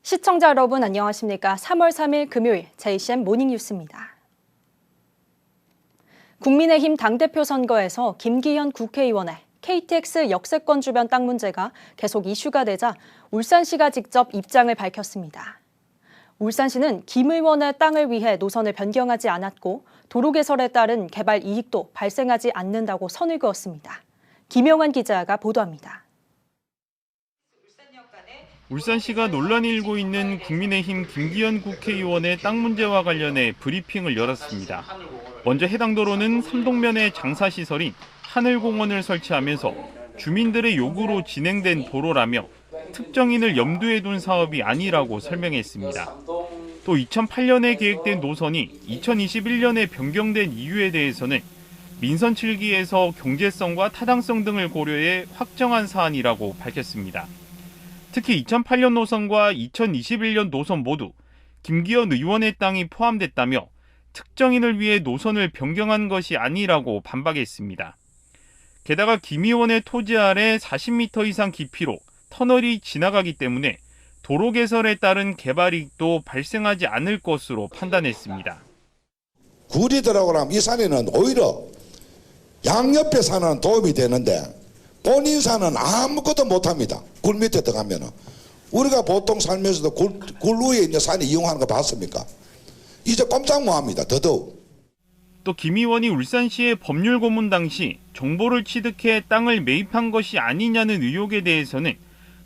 시청자 여러분 안녕하십니까? 3월 3일 금요일 JCN 모닝뉴스입니다. 국민의힘 당대표 선거에서 김기현 국회의원의 KTX 역세권 주변 땅 문제가 계속 이슈가 되자 울산시가 직접 입장을 밝혔습니다. 울산시는 김 의원의 땅을 위해 노선을 변경하지 않았고 도로 개설에 따른 개발 이익도 발생하지 않는다고 선을 그었습니다. 김영환 기자가 보도합니다. 울산시가 논란이 일고 있는 국민의힘 김기현 국회의원의 땅 문제와 관련해 브리핑을 열었습니다. 먼저 해당 도로는 삼동면에 장사시설인 하늘공원을 설치하면서 주민들의 요구로 진행된 도로라며 특정인을 염두에 둔 사업이 아니라고 설명했습니다. 또 2008년에 계획된 노선이 2021년에 변경된 이유에 대해서는 민선 7기에서 경제성과 타당성 등을 고려해 확정한 사안이라고 밝혔습니다. 특히 2008년 노선과 2021년 노선 모두 김기현 의원의 땅이 포함됐다며 특정인을 위해 노선을 변경한 것이 아니라고 반박했습니다. 게다가 김 의원의 토지 아래 40m 이상 깊이로 터널이 지나가기 때문에 도로 개설에 따른 개발 이익도 발생하지 않을 것으로 판단했습니다. 구리더라고 하면 이 산에는 오히려 양옆에 산은 도움이 되는데 본인 산은 아무것도 못합니다. 굴 밑에 들어가면은. 우리가 보통 살면서도 굴 위에 있는 산을 이용하는 거 봤습니까? 이제 꼼짝 못합니다. 더더욱. 또 김 의원이 울산시의 법률 고문 당시 정보를 취득해 땅을 매입한 것이 아니냐는 의혹에 대해서는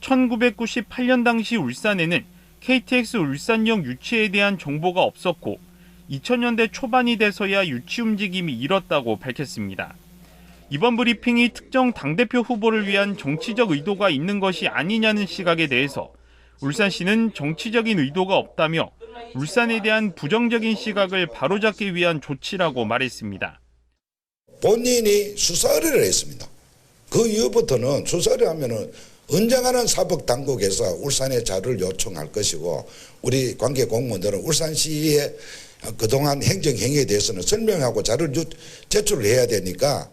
1998년 당시 울산에는 KTX 울산역 유치에 대한 정보가 없었고 2000년대 초반이 돼서야 유치 움직임이 일었다고 밝혔습니다. 이번 브리핑이 특정 당대표 후보를 위한 정치적 의도가 있는 것이 아니냐는 시각에 대해서 울산시는 정치적인 의도가 없다며 울산에 대한 부정적인 시각을 바로잡기 위한 조치라고 말했습니다. 본인이 수사 의뢰를 했습니다. 그 이후부터는 수사 의뢰하면은 언젠가는 사법당국에서 울산에 자료를 요청할 것이고 우리 관계 공무원들은 울산시의 그동안 행정행위에 대해서는 설명하고 자료를 제출을 해야 되니까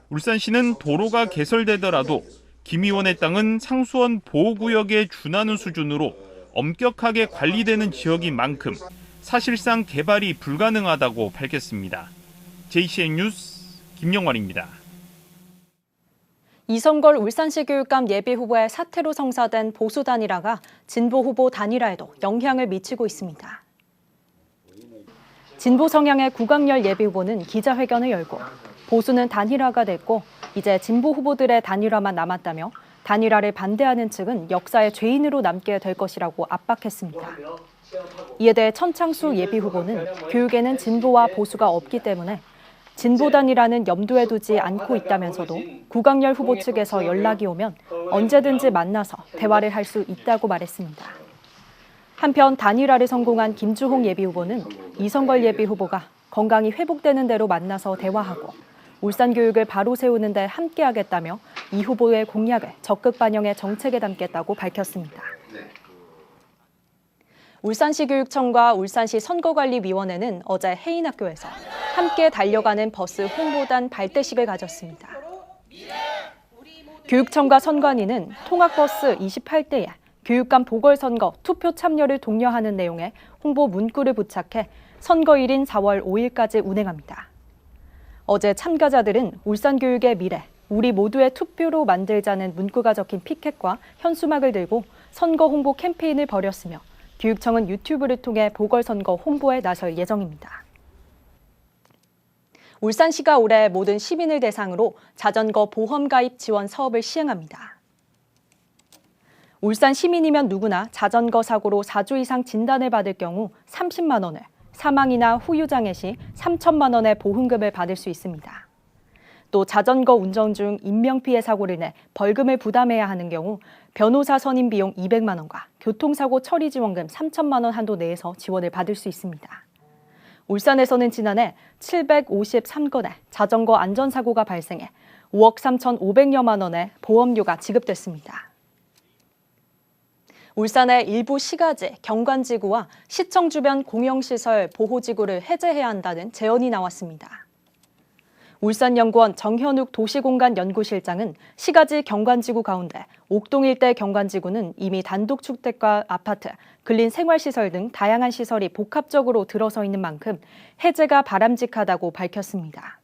울산시는 도로가 개설되더라도 김 의원의 땅은 상수원 보호구역에 준하는 수준으로 엄격하게 관리되는 지역인 만큼 사실상 개발이 불가능하다고 밝혔습니다. JCN 뉴스 김영환입니다. 이성걸 울산시 교육감 예비후보의 사퇴로 성사된 보수 단일화가 진보 후보 단일화에도 영향을 미치고 있습니다. 진보 성향의 구강열 예비후보는 기자회견을 열고 보수는 단일화가 됐고 이제 진보 후보들의 단일화만 남았다며 단일화를 반대하는 측은 역사의 죄인으로 남게 될 것이라고 압박했습니다. 이에 대해 천창수 예비후보는 교육에는 진보와 보수가 없기 때문에 진보 단일화는 염두에 두지 않고 있다면서도 구강열 후보 측에서 연락이 오면 언제든지 만나서 대화를 할 수 있다고 말했습니다. 한편 단일화를 성공한 김주홍 예비후보는 이성걸 예비후보가 건강이 회복되는 대로 만나서 대화하고 울산 교육을 바로 세우는 데 함께하겠다며 이 후보의 공약을 적극 반영해 정책에 담겠다고 밝혔습니다. 울산시 교육청과 울산시 선거관리위원회는 어제 해인학교에서 함께 달려가는 버스 홍보단 발대식을 가졌습니다. 교육청과 선관위는 통학버스 28대에 교육감 보궐선거 투표 참여를 독려하는 내용의 홍보 문구를 부착해 선거일인 4월 5일까지 운행합니다. 어제 참가자들은 울산교육의 미래, 우리 모두의 투표로 만들자는 문구가 적힌 피켓과 현수막을 들고 선거 홍보 캠페인을 벌였으며 교육청은 유튜브를 통해 보궐선거 홍보에 나설 예정입니다. 울산시가 올해 모든 시민을 대상으로 자전거 보험 가입 지원 사업을 시행합니다. 울산 시민이면 누구나 자전거 사고로 4주 이상 진단을 받을 경우 30만 원을, 사망이나 후유장애 시 3천만 원의 보험금을 받을 수 있습니다. 또 자전거 운전 중 인명피해 사고를 내 벌금을 부담해야 하는 경우 변호사 선임 비용 200만 원과 교통사고 처리 지원금 3천만 원 한도 내에서 지원을 받을 수 있습니다. 울산에서는 지난해 753건의 자전거 안전사고가 발생해 5억 3,500여만 원의 보험료가 지급됐습니다. 울산의 일부 시가지, 경관지구와 시청 주변 공영시설 보호지구를 해제해야 한다는 제언이 나왔습니다. 울산연구원 정현욱 도시공간연구실장은 시가지 경관지구 가운데 옥동 일대 경관지구는 이미 단독주택과 아파트, 근린생활시설 등 다양한 시설이 복합적으로 들어서 있는 만큼 해제가 바람직하다고 밝혔습니다.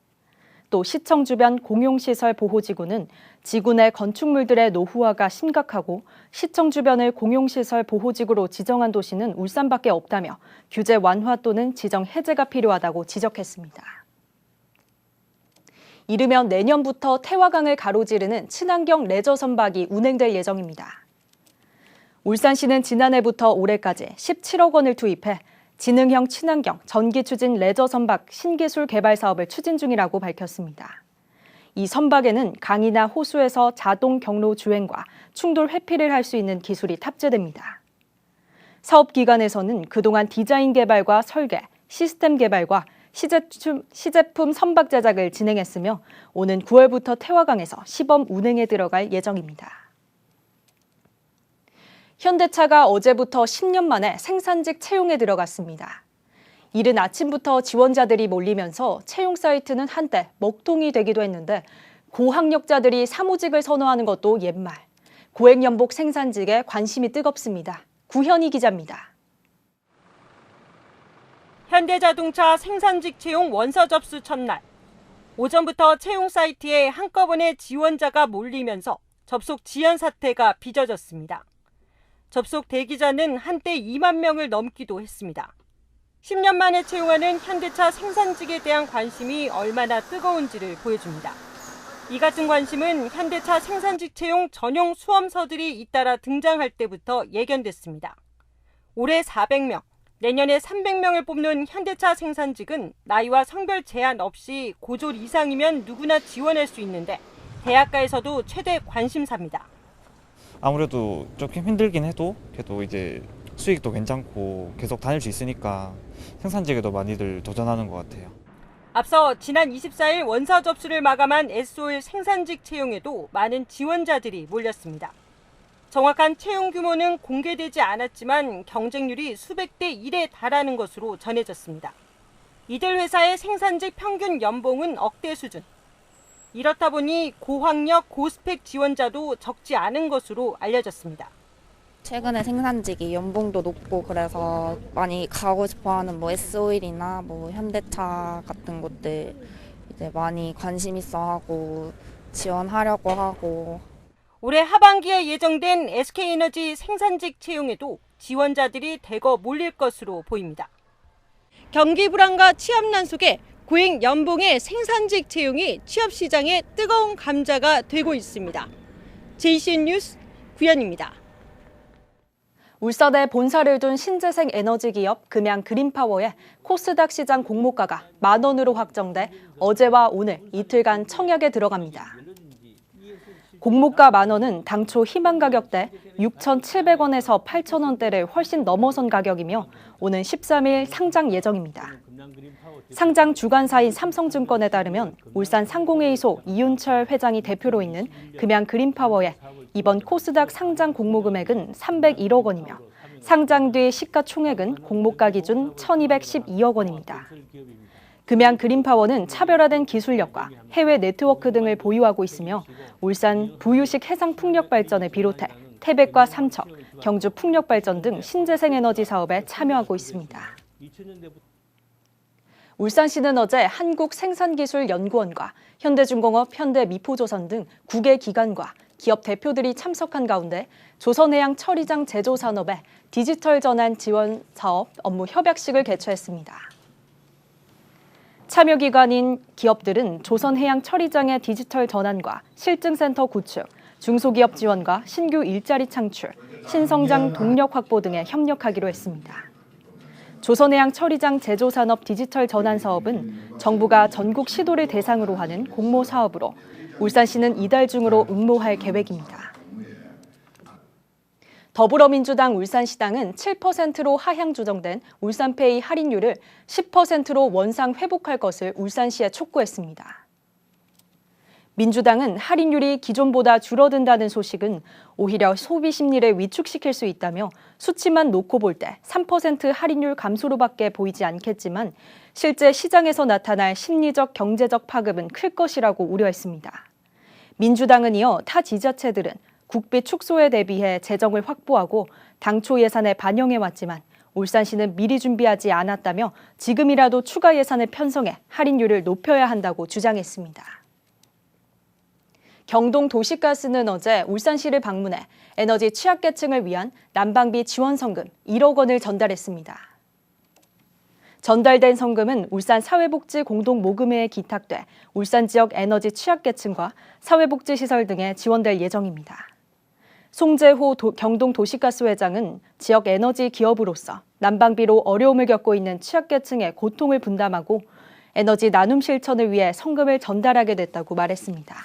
또 시청 주변 공용시설 보호지구는 지구 내 건축물들의 노후화가 심각하고 시청 주변을 공용시설 보호지구로 지정한 도시는 울산밖에 없다며 규제 완화 또는 지정 해제가 필요하다고 지적했습니다. 이르면 내년부터 태화강을 가로지르는 친환경 레저 선박이 운행될 예정입니다. 울산시는 지난해부터 올해까지 17억 원을 투입해 지능형 친환경 전기 추진 레저 선박 신기술 개발 사업을 추진 중이라고 밝혔습니다. 이 선박에는 강이나 호수에서 자동 경로 주행과 충돌 회피를 할 수 있는 기술이 탑재됩니다. 사업 기간에서는 그동안 디자인 개발과 설계, 시스템 개발과 시제품 선박 제작을 진행했으며 오는 9월부터 태화강에서 시범 운행에 들어갈 예정입니다. 현대차가 어제부터 10년 만에 생산직 채용에 들어갔습니다. 이른 아침부터 지원자들이 몰리면서 채용 사이트는 한때 먹통이 되기도 했는데 고학력자들이 사무직을 선호하는 것도 옛말. 고액연봉 생산직에 관심이 뜨겁습니다. 구현희 기자입니다. 현대자동차 생산직 채용 원서 접수 첫날. 오전부터 채용 사이트에 한꺼번에 지원자가 몰리면서 접속 지연 사태가 빚어졌습니다. 접속 대기자는 한때 2만 명을 넘기도 했습니다. 10년 만에 채용하는 현대차 생산직에 대한 관심이 얼마나 뜨거운지를 보여줍니다. 이 같은 관심은 현대차 생산직 채용 전용 수험서들이 잇따라 등장할 때부터 예견됐습니다. 올해 400명, 내년에 300명을 뽑는 현대차 생산직은 나이와 성별 제한 없이 고졸 이상이면 누구나 지원할 수 있는데 대학가에서도 최대 관심사입니다. 아무래도 조금 힘들긴 해도 그래도 이제 수익도 괜찮고 계속 다닐 수 있으니까 생산직에도 많이들 도전하는 것 같아요. 앞서 지난 24일 원서 접수를 마감한 S-OIL 생산직 채용에도 많은 지원자들이 몰렸습니다. 정확한 채용 규모는 공개되지 않았지만 경쟁률이 수백 대 1에 달하는 것으로 전해졌습니다. 이들 회사의 생산직 평균 연봉은 억대 수준. 이렇다 보니 고학력, 고스펙 지원자도 적지 않은 것으로 알려졌습니다. 최근에 생산직이 연봉도 높고 그래서 많이 가고 싶어하는 S-OIL이나 현대차 같은 곳들 이제 많이 관심 있어하고 지원하려고 하고. 올해 하반기에 예정된 SK에너지 생산직 채용에도 지원자들이 대거 몰릴 것으로 보입니다. 경기 불안과 취업난 속에 고액 연봉의 생산직 채용이 취업 시장의 뜨거운 감자가 되고 있습니다. JCN 뉴스 구현입니다. 울산에 본사를 둔 신재생 에너지 기업 금양 그린파워의 코스닥 시장 공모가가 10,000원으로 확정돼 어제와 오늘 이틀간 청약에 들어갑니다. 공모가 10,000원은 당초 희망 가격대 6,700원에서 8,000원대를 훨씬 넘어선 가격이며 오는 13일 상장 예정입니다. 상장 주관사인 삼성증권에 따르면 울산 상공회의소 이윤철 회장이 대표로 있는 금양 그린파워의 이번 코스닥 상장 공모 금액은 301억 원이며 상장 뒤 시가총액은 공모가 기준 1,212억 원입니다. 금양 그린파워는 차별화된 기술력과 해외 네트워크 등을 보유하고 있으며 울산 부유식 해상풍력 발전을 비롯해 태백과 삼척, 경주 풍력 발전 등 신재생 에너지 사업에 참여하고 있습니다. 울산시는 어제 한국생산기술연구원과 현대중공업, 현대미포조선 등 9개 기관과 기업 대표들이 참석한 가운데 조선해양 처리장 제조 산업의 디지털 전환 지원 사업 업무 협약식을 개최했습니다. 참여기관인 기업들은 조선해양 처리장의 디지털 전환과 실증센터 구축, 중소기업 지원과 신규 일자리 창출, 신성장 동력 확보 등에 협력하기로 했습니다. 조선해양 처리장 제조산업 디지털 전환 사업은 정부가 전국 시도를 대상으로 하는 공모 사업으로 울산시는 이달 중으로 응모할 계획입니다. 더불어민주당 울산시당은 7%로 하향 조정된 울산페이 할인율을 10%로 원상 회복할 것을 울산시에 촉구했습니다. 민주당은 할인율이 기존보다 줄어든다는 소식은 오히려 소비 심리를 위축시킬 수 있다며 수치만 놓고 볼 때 3% 할인율 감소로밖에 보이지 않겠지만 실제 시장에서 나타날 심리적 경제적 파급은 클 것이라고 우려했습니다. 민주당은 이어 타 지자체들은 국비 축소에 대비해 재정을 확보하고 당초 예산에 반영해왔지만 울산시는 미리 준비하지 않았다며 지금이라도 추가 예산을 편성해 할인율을 높여야 한다고 주장했습니다. 경동도시가스는 어제 울산시를 방문해 에너지 취약계층을 위한 난방비 지원 성금 1억 원을 전달했습니다. 전달된 성금은 울산 사회복지 공동모금회에 기탁돼 울산 지역 에너지 취약계층과 사회복지시설 등에 지원될 예정입니다. 송재호 경동도시가스 회장은 지역 에너지 기업으로서 난방비로 어려움을 겪고 있는 취약계층의 고통을 분담하고 에너지 나눔 실천을 위해 성금을 전달하게 됐다고 말했습니다.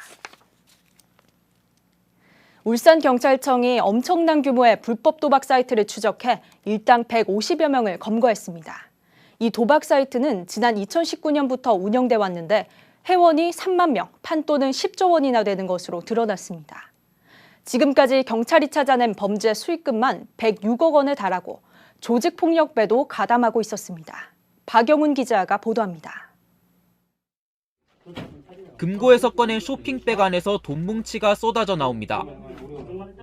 울산경찰청이 엄청난 규모의 불법 도박 사이트를 추적해 일당 150여 명을 검거했습니다. 이 도박 사이트는 지난 2019년부터 운영돼 왔는데 회원이 3만 명, 판돈은 10조 원이나 되는 것으로 드러났습니다. 지금까지 경찰이 찾아낸 범죄 수익금만 106억 원에 달하고 조직폭력배도 가담하고 있었습니다. 박영훈 기자가 보도합니다. 금고에서 꺼낸 쇼핑백 안에서 돈 뭉치가 쏟아져 나옵니다.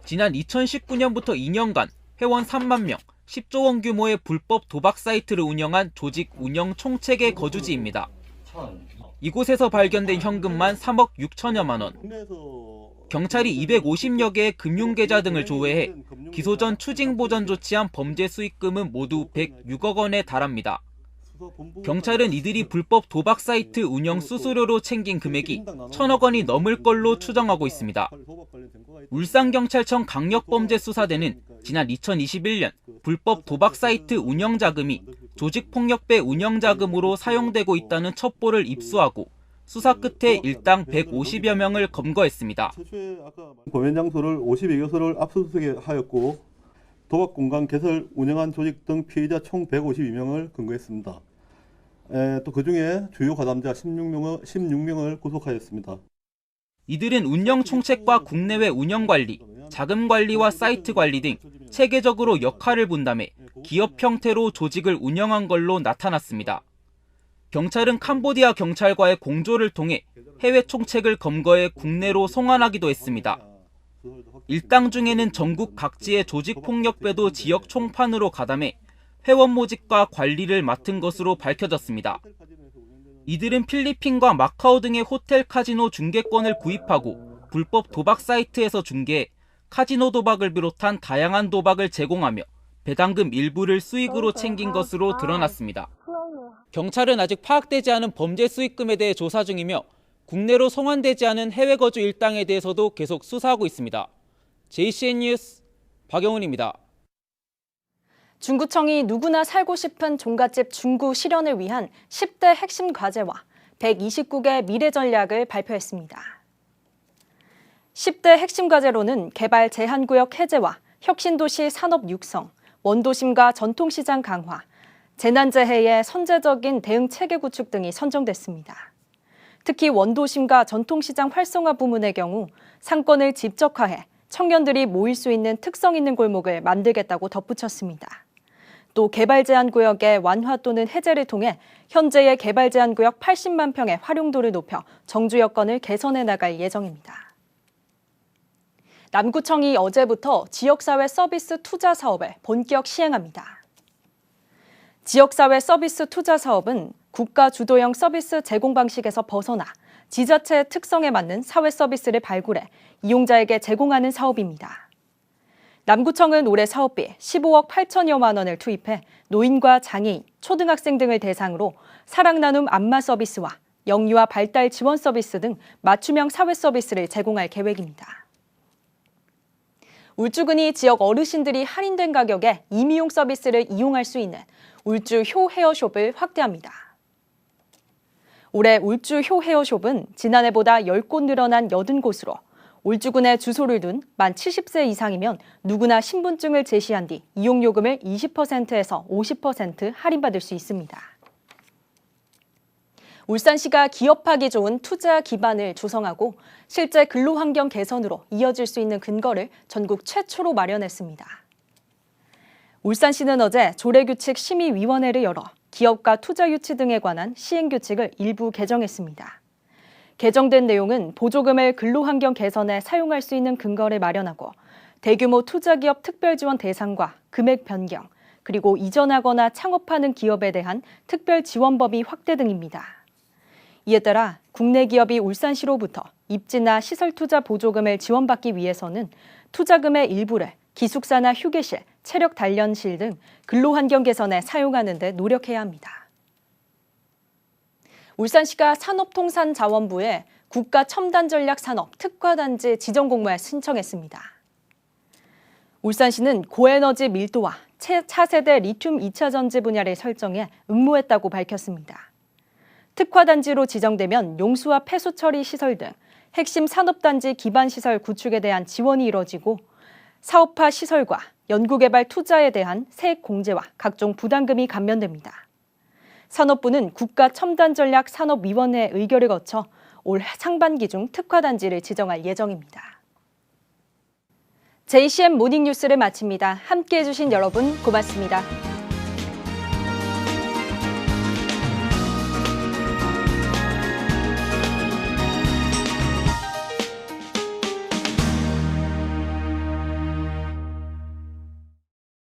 지난 2019년부터 2년간 회원 3만 명, 10조 원 규모의 불법 도박 사이트를 운영한 조직 운영 총책의 거주지입니다. 이곳에서 발견된 현금만 3억 6천여만 원. 경찰이 250여 개의 금융계좌 등을 조회해 기소 전 추징 보전 조치한 범죄 수익금은 모두 106억 원에 달합니다. 경찰은 이들이 불법 도박 사이트 운영 수수료로 챙긴 금액이 1,000억 원이 넘을 걸로 추정하고 있습니다. 울산경찰청 강력범죄수사대는 지난 2021년 불법 도박 사이트 운영 자금이 조직폭력배 운영 자금으로 사용되고 있다는 첩보를 입수하고 수사 끝에 일당 150여 명을 검거했습니다. 범행 장소를 52여 소를 압수수색하였고 도박 공간 개설 운영한 조직 등 피의자 총 152명을 검거했습니다. 또 그중에 주요 가담자 16명을 구속하였습니다. 이들은 운영 총책과 국내외 운영 관리, 자금 관리와 사이트 관리 등 체계적으로 역할을 분담해 기업 형태로 조직을 운영한 걸로 나타났습니다. 경찰은 캄보디아 경찰과의 공조를 통해 해외 총책을 검거해 국내로 송환하기도 했습니다. 일당 중에는 전국 각지의 조직폭력배도 지역 총판으로 가담해 회원 모집과 관리를 맡은 것으로 밝혀졌습니다. 이들은 필리핀과 마카오 등의 호텔 카지노 중개권을 구입하고 불법 도박 사이트에서 중개해 카지노 도박을 비롯한 다양한 도박을 제공하며 배당금 일부를 수익으로 챙긴 것으로 드러났습니다. 경찰은 아직 파악되지 않은 범죄 수익금에 대해 조사 중이며 국내로 송환되지 않은 해외 거주 일당에 대해서도 계속 수사하고 있습니다. JCN 뉴스 박영훈입니다. 중구청이 누구나 살고 싶은 종갓집 중구 실현을 위한 10대 핵심 과제와 129개 미래 전략을 발표했습니다. 10대 핵심 과제로는 개발 제한구역 해제와 혁신도시 산업 육성, 원도심과 전통시장 강화, 재난재해의 선제적인 대응 체계 구축 등이 선정됐습니다. 특히 원도심과 전통시장 활성화 부문의 경우 상권을 집적화해 청년들이 모일 수 있는 특성 있는 골목을 만들겠다고 덧붙였습니다. 또 개발 제한 구역의 완화 또는 해제를 통해 현재의 개발 제한 구역 80만 평의 활용도를 높여 정주 여건을 개선해 나갈 예정입니다. 남구청이 어제부터 지역사회 서비스 투자 사업을 본격 시행합니다. 지역사회 서비스 투자 사업은 국가 주도형 서비스 제공 방식에서 벗어나 지자체의 특성에 맞는 사회 서비스를 발굴해 이용자에게 제공하는 사업입니다. 남구청은 올해 사업비 15억 8천여만 원을 투입해 노인과 장애인, 초등학생 등을 대상으로 사랑 나눔 안마 서비스와 영유아 발달 지원 서비스 등 맞춤형 사회 서비스를 제공할 계획입니다. 울주군이 지역 어르신들이 할인된 가격에 이미용 서비스를 이용할 수 있는 울주 효 헤어숍을 확대합니다. 올해 울주 효 헤어숍은 지난해보다 10곳 늘어난 80곳으로 울주군에 주소를 둔 만 70세 이상이면 누구나 신분증을 제시한 뒤 이용요금을 20%에서 50% 할인받을 수 있습니다. 울산시가 기업하기 좋은 투자 기반을 조성하고 실제 근로환경 개선으로 이어질 수 있는 근거를 전국 최초로 마련했습니다. 울산시는 어제 조례규칙 심의위원회를 열어 기업가 투자 유치 등에 관한 시행규칙을 일부 개정했습니다. 개정된 내용은 보조금을 근로환경 개선에 사용할 수 있는 근거를 마련하고 대규모 투자기업 특별지원 대상과 금액 변경, 그리고 이전하거나 창업하는 기업에 대한 특별 지원 범위 확대 등입니다. 이에 따라 국내 기업이 울산시로부터 입지나 시설 투자 보조금을 지원받기 위해서는 투자금의 일부를 기숙사나 휴게실, 체력 단련실 등 근로환경 개선에 사용하는 데 노력해야 합니다. 울산시가 산업통상자원부에 국가첨단전략산업 특화단지 지정공모에 신청했습니다. 울산시는 고에너지 밀도와 차세대 리튬 2차 전지 분야를 설정해 응모했다고 밝혔습니다. 특화단지로 지정되면 용수와 폐수 처리 시설 등 핵심 산업단지 기반 시설 구축에 대한 지원이 이뤄지고 사업화 시설과 연구개발 투자에 대한 세액 공제와 각종 부담금이 감면됩니다. 산업부는 국가첨단전략산업위원회 의결을 거쳐 올 상반기 중 특화단지를 지정할 예정입니다. JCM 모닝뉴스를 마칩니다. 함께해 주신 여러분 고맙습니다.